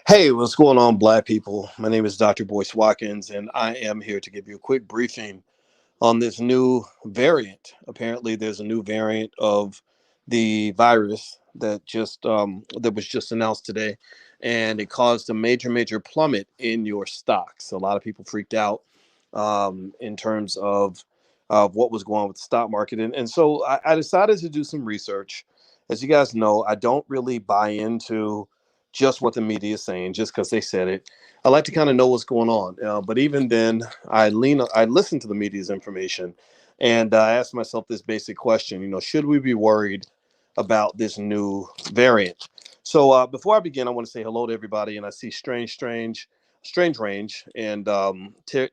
Hey, what's going on, Black people? My name is Dr. Boyce Watkins, and I am here to give you a quick briefing on this new variant. Apparently, there's a new variant of the virus that was just announced today, and it caused a major plummet in your stocks. A lot of people freaked out in terms of what was going on with the stock market, and so I decided to do some research. As you guys know, I don't really buy into just what the media is saying, just because they said it. I like to kind of know what's going on. But even then, I listen to the media's information, and I ask myself this basic question: should we be worried about this new variant? So before I begin, I want to say hello to everybody, and I see Strange Range, and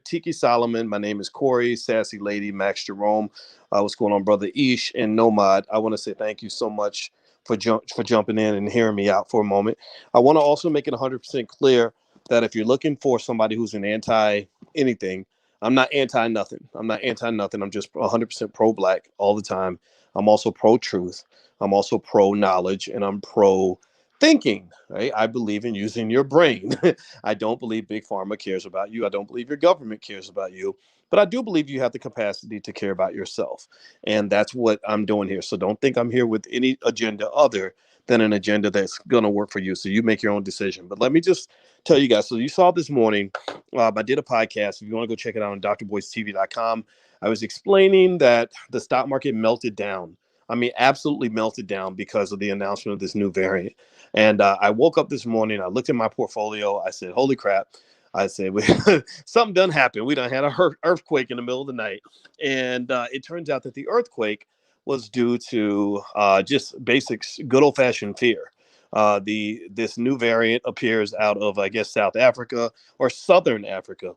Tiki Solomon. My name is Corey, Sassy Lady, Max Jerome. What's going on, brother Ish and Nomad? I want to say thank you so much for jumping in and hearing me out for a moment. I want to also make it 100% clear that if you're looking for somebody who's an anti anything, I'm not anti nothing. I'm not anti nothing. I'm just 100% pro black all the time. I'm also pro truth. I'm also pro knowledge, and I'm pro thinking. Right? I believe in using your brain. I don't believe big pharma cares about you. I don't believe your government cares about you. But I do believe you have the capacity to care about yourself. And that's what I'm doing here. So don't think I'm here with any agenda other than an agenda that's going to work for you. So you make your own decision. But let me just tell you guys. So you saw this morning, I did a podcast. If you want to go check it out on drboycetv.com, I was explaining that the stock market melted down. I mean, absolutely melted down because of the announcement of this new variant. And I woke up this morning, I looked at my portfolio, I said, holy crap. I said, something done happened. We done had a earthquake in the middle of the night. And it turns out that the earthquake was due to just basic, good old fashioned fear. This new variant appears out of, I guess, South Africa or Southern Africa,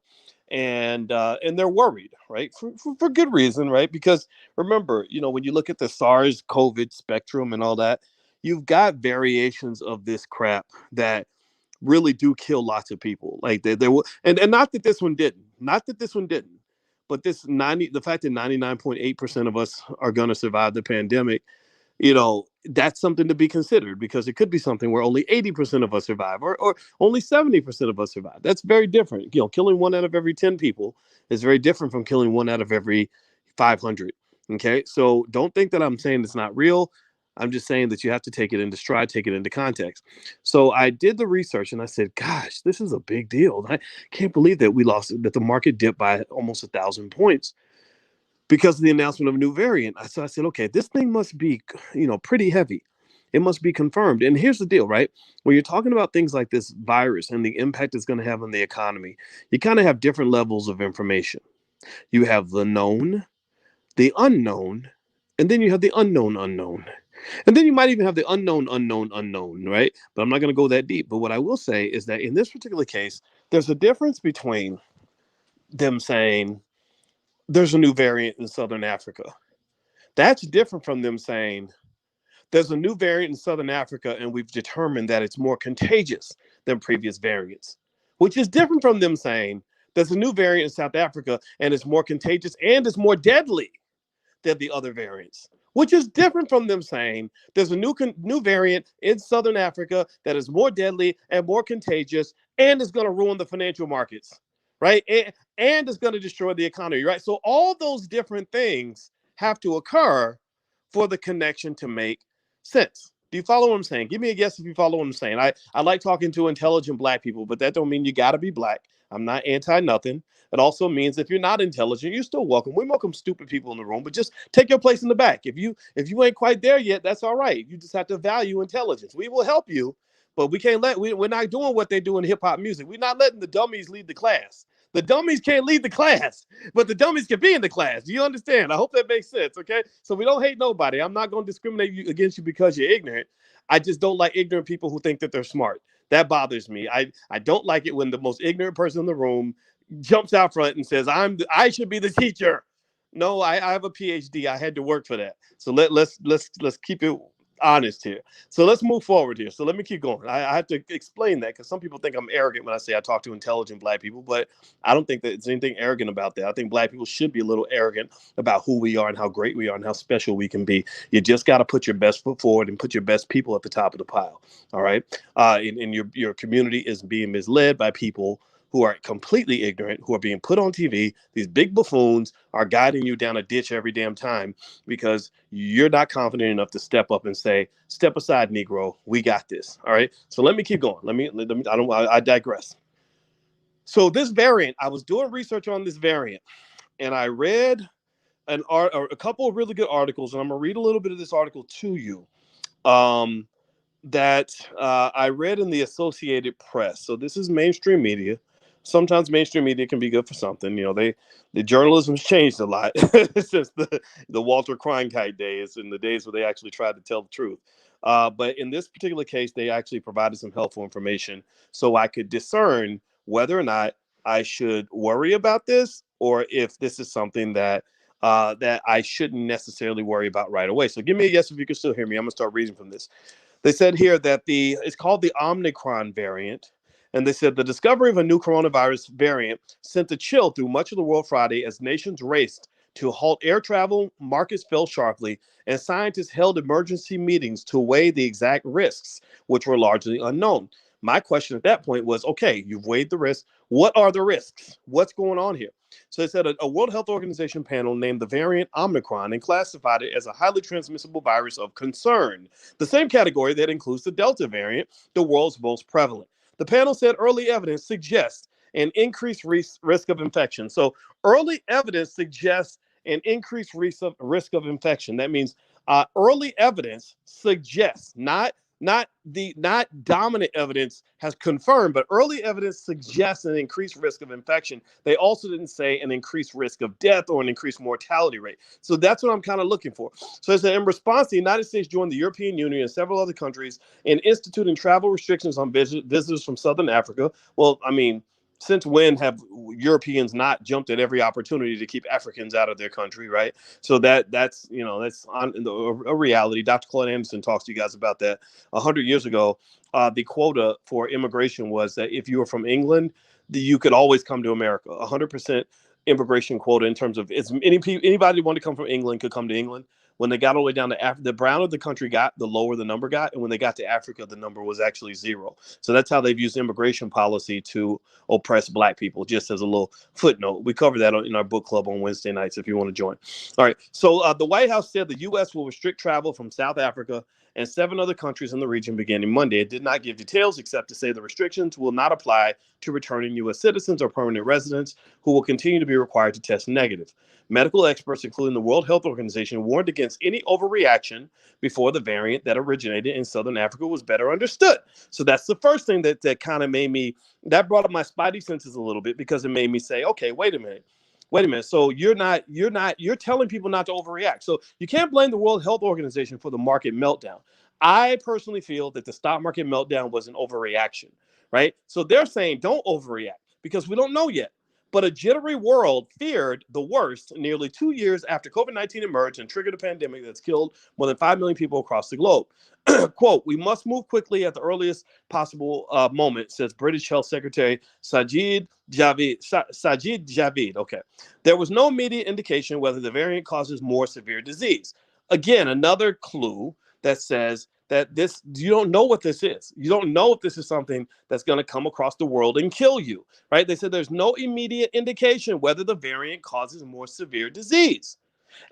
and they're worried, right? For good reason, right? Because remember, when you look at the SARS COVID spectrum and all that, you've got variations of this crap that really do kill lots of people. Like there were, and not that this one didn't, but the fact that 99.8% of us are going to survive the pandemic, that's something to be considered, because it could be something where only 80% of us survive, or only 70% of us survive. That's very different. Killing 1 out of every 10 people is very different from killing 1 out of every 500. Okay. So don't think that I'm saying it's not real. I'm just saying that you have to take it into stride, take it into context. So I did the research and I said, gosh, this is a big deal. I can't believe that the market dipped by almost 1,000 points because of the announcement of a new variant. So I said, okay, this thing must be, pretty heavy. It must be confirmed. And here's the deal, right? When you're talking about things like this virus and the impact it's going to have on the economy, you kind of have different levels of information. You have the known, the unknown, and then you have the unknown. And then you might even have the unknown, right? But I'm not going to go that deep. But what I will say is that in this particular case, there's a difference between them saying there's a new variant in Southern Africa. That's different from them saying there's a new variant in Southern Africa and we've determined that it's more contagious than previous variants, which is different from them saying there's a new variant in South Africa and it's more contagious and it's more deadly than the other variants, which is different from them saying there's a new variant in Southern Africa that is more deadly and more contagious and is going to ruin the financial markets, right? And it's going to destroy the economy, right? So all those different things have to occur for the connection to make sense. Do you follow what I'm saying? Give me a guess if you follow what I'm saying. I like talking to intelligent black people, but that don't mean you got to be black. I'm not anti nothing. It also means if you're not intelligent, you're still welcome. We welcome stupid people in the room, but just take your place in the back. If you ain't quite there yet, that's all right. You just have to value intelligence. We will help you, but we're not doing what they do in hip hop music. We're not letting the dummies lead the class. The dummies can't lead the class, but the dummies can be in the class. Do you understand? I hope that makes sense. Okay. So we don't hate nobody. I'm not going to discriminate against you because you're ignorant. I just don't like ignorant people who think that they're smart. That bothers me. I don't like it when the most ignorant person in the room jumps out front and says, I should be the teacher. No, I have a PhD. I had to work for that. So let's keep it honest here. So let's move forward here. So let me keep going. I have to explain that because some people think I'm arrogant when I say I talk to intelligent Black people, but I don't think that it's anything arrogant about that. I think Black people should be a little arrogant about who we are and how great we are and how special we can be. You just got to put your best foot forward and put your best people at the top of the pile. All right. And your community is being misled by people who are completely ignorant, who are being put on TV. These big buffoons are guiding you down a ditch every damn time because you're not confident enough to step up and say, "Step aside, Negro. We got this." All right. So let me keep going. Let me. I digress. So this variant, I was doing research on this variant, and I read a couple of really good articles, and I'm gonna read a little bit of this article to you. Um, that I read in the Associated Press. So this is mainstream media. Sometimes mainstream media can be good for something. You know, the journalism's changed a lot since the Walter Cronkite days and the days where they actually tried to tell the truth. But in this particular case, they actually provided some helpful information so I could discern whether or not I should worry about this or if this is something that I shouldn't necessarily worry about right away. So give me a yes if you can still hear me. I'm gonna start reading from this. They said here that it's called the omicron variant. And they said the discovery of a new coronavirus variant sent a chill through much of the world Friday as nations raced to halt air travel, markets fell sharply, and scientists held emergency meetings to weigh the exact risks, which were largely unknown. My question at that point was, okay, you've weighed the risks. What are the risks? What's going on here? So they said a World Health Organization panel named the variant Omicron and classified it as a highly transmissible virus of concern, the same category that includes the Delta variant, the world's most prevalent. The panel said early evidence suggests an increased risk of infection. So early evidence suggests an increased risk of infection. That means early evidence suggests, not dominant evidence has confirmed, but early evidence suggests an increased risk of infection. They also didn't say an increased risk of death or an increased mortality rate. So that's what I'm kind of looking for. So it said in response, the United States joined the European Union and several other countries in instituting travel restrictions on visitors from Southern Africa. Well, I mean, since when have Europeans not jumped at every opportunity to keep Africans out of their country, right? So that's a reality. Dr. Claude Anderson talks to you guys about that. 100 years ago, the quota for immigration was that if you were from England, you could always come to America. 100% immigration quota in terms of anybody who wanted to come from England could come to England. When they got all the way down to Africa, the browner the country got, the lower the number got. And when they got to Africa, the number was actually 0. So that's how they've used immigration policy to oppress Black people, just as a little footnote. We cover that in our book club on Wednesday nights if you want to join. All right. So the White House said the U.S. will restrict travel from South Africa and 7 other countries in the region beginning Monday. It did not give details except to say the restrictions will not apply to returning U.S. citizens or permanent residents who will continue to be required to test negative. Medical experts, including the World Health Organization, warned against any overreaction before the variant that originated in Southern Africa was better understood. So that's the first thing that kind of made me, that brought up my spidey senses a little bit because it made me say, okay, wait a minute. So you're telling people not to overreact. So you can't blame the World Health Organization for the market meltdown. I personally feel that the stock market meltdown was an overreaction, right? So they're saying don't overreact because we don't know yet. But a jittery world feared the worst nearly 2 years after COVID-19 emerged and triggered a pandemic that's killed more than 5 million people across the globe. Quote, we must move quickly at the earliest possible moment, says British Health Secretary Sajid Javid. Okay. There was no immediate indication whether the variant causes more severe disease. Again, another clue that says that you don't know what this is. You don't know if this is something that's going to come across the world and kill you, right? They said there's no immediate indication whether the variant causes more severe disease.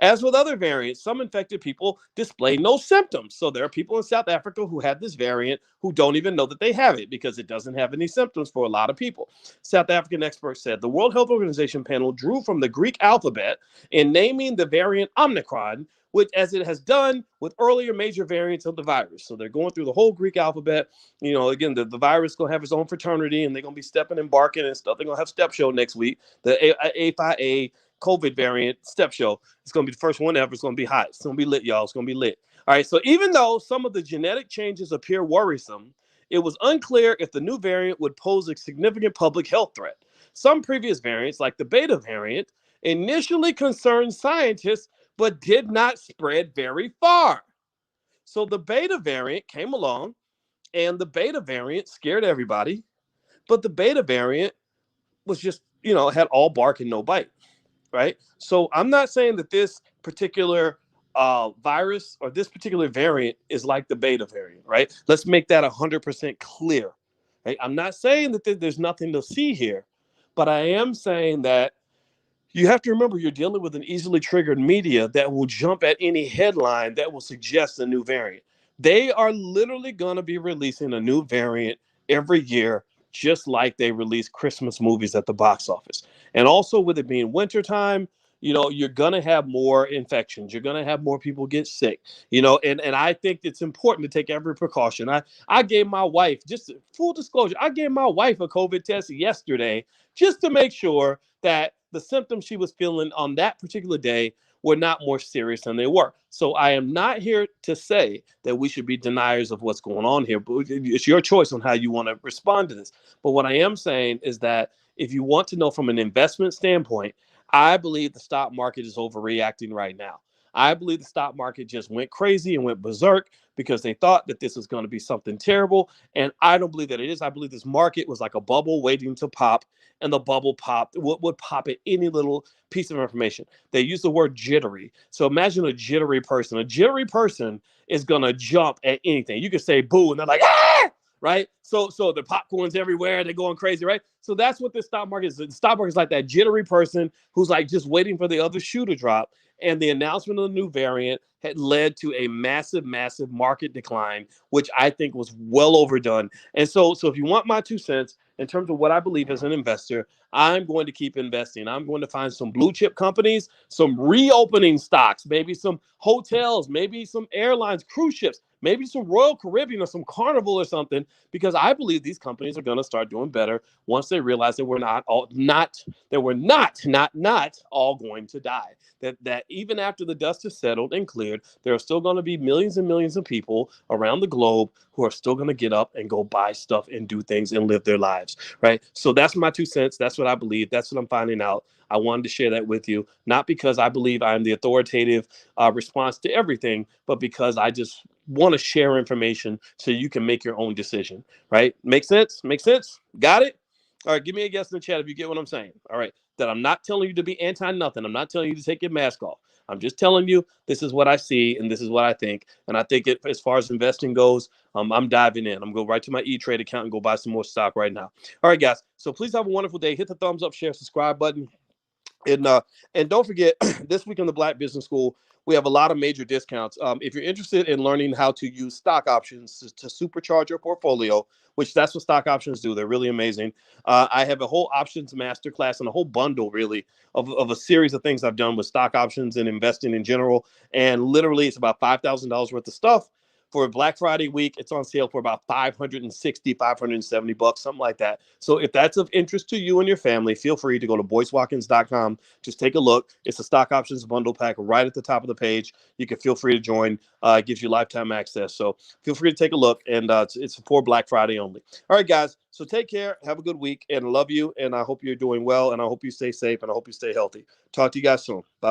As with other variants, some infected people display no symptoms. So there are people in South Africa who had this variant who don't even know that they have it because it doesn't have any symptoms for a lot of people. South African experts said the World Health Organization panel drew from the Greek alphabet in naming the variant Omicron, which, as it has done with earlier major variants of the virus. So they're going through the whole Greek alphabet. You know, again, the virus is going to have its own fraternity, and they're going to be stepping and barking and stuff. They're going to have step show next week. The A5A COVID variant step show. It's going to be the first one ever. It's going to be hot. It's going to be lit, y'all. It's going to be lit. All right. So even though some of the genetic changes appear worrisome, it was unclear if the new variant would pose a significant public health threat. Some previous variants, like the Beta variant, initially concerned scientists, but did not spread very far. So the beta variant came along, and the beta variant scared everybody, but the beta variant was just, had all bark and no bite, right? So I'm not saying that this particular virus or this particular variant is like the beta variant, right? Let's make that 100% clear. Right? I'm not saying that there's nothing to see here, but I am saying that you have to remember you're dealing with an easily triggered media that will jump at any headline that will suggest a new variant. They are literally going to be releasing a new variant every year, just like they release Christmas movies at the box office. And also, with it being wintertime, you're going to have more infections. You're going to have more people get sick, and I think it's important to take every precaution. I gave my wife, just full disclosure, I gave my wife a COVID test yesterday just to make sure that the symptoms she was feeling on that particular day were not more serious than they were. So I am not here to say that we should be deniers of what's going on here, but it's your choice on how you want to respond to this. But what I am saying is that if you want to know from an investment standpoint, I believe the stock market is overreacting right now. I believe the stock market just went crazy and went berserk because they thought that this was going to be something terrible. And I don't believe that it is. I believe this market was like a bubble waiting to pop, and the bubble popped. What would pop at any little piece of information? They use the word jittery. So imagine a jittery person. A jittery person is going to jump at anything. You could say boo, and they're like, ah! Right? So the popcorn's everywhere. They're going crazy, right? So that's what the stock market is. The stock market is like that jittery person who's like just waiting for the other shoe to drop. And the announcement of the new variant had led to a massive, massive market decline, which I think was well overdone. And so if you want my 2 cents in terms of what I believe as an investor, I'm going to keep investing. I'm going to find some blue chip companies, some reopening stocks, maybe some hotels, maybe some airlines, cruise ships, maybe some Royal Caribbean or some Carnival or something, because I believe these companies are going to start doing better once they realize that we're not all going to die. That even after the dust is settled and cleared, there are still going to be millions and millions of people around the globe who are still going to get up and go buy stuff and do things and live their lives, right? So that's my 2 cents. That's what I believe. That's what I'm finding out. I wanted to share that with you, not because I believe I'm the authoritative response to everything, but because I just want to share information so you can make your own decision, right? Make sense? Make sense? Got it? All right, give me a guess in the chat if you get what I'm saying. All right, that I'm not telling you to be anti-nothing. I'm not telling you to take your mask off. I'm just telling you this is what I see and this is what I think. And I think as far as investing goes, I'm diving in. I'm going to go right to my E-Trade account and go buy some more stock right now. All right, guys. So please have a wonderful day. Hit the thumbs up, share, subscribe button. And don't forget, this week on the Black Business School, we have a lot of major discounts. If you're interested in learning how to use stock options to supercharge your portfolio, which that's what stock options do, they're really amazing. I have a whole options masterclass and a whole bundle, really, of a series of things I've done with stock options and investing in general. And literally, it's about $5,000 worth of stuff. For Black Friday week, it's on sale for about $570, something like that. So if that's of interest to you and your family, feel free to go to boycewatkins.com. Just take a look. It's a stock options bundle pack right at the top of the page. You can feel free to join. It gives you lifetime access. So feel free to take a look. And it's for Black Friday only. All right, guys. So take care. Have a good week. And I love you. And I hope you're doing well. And I hope you stay safe. And I hope you stay healthy. Talk to you guys soon. Bye.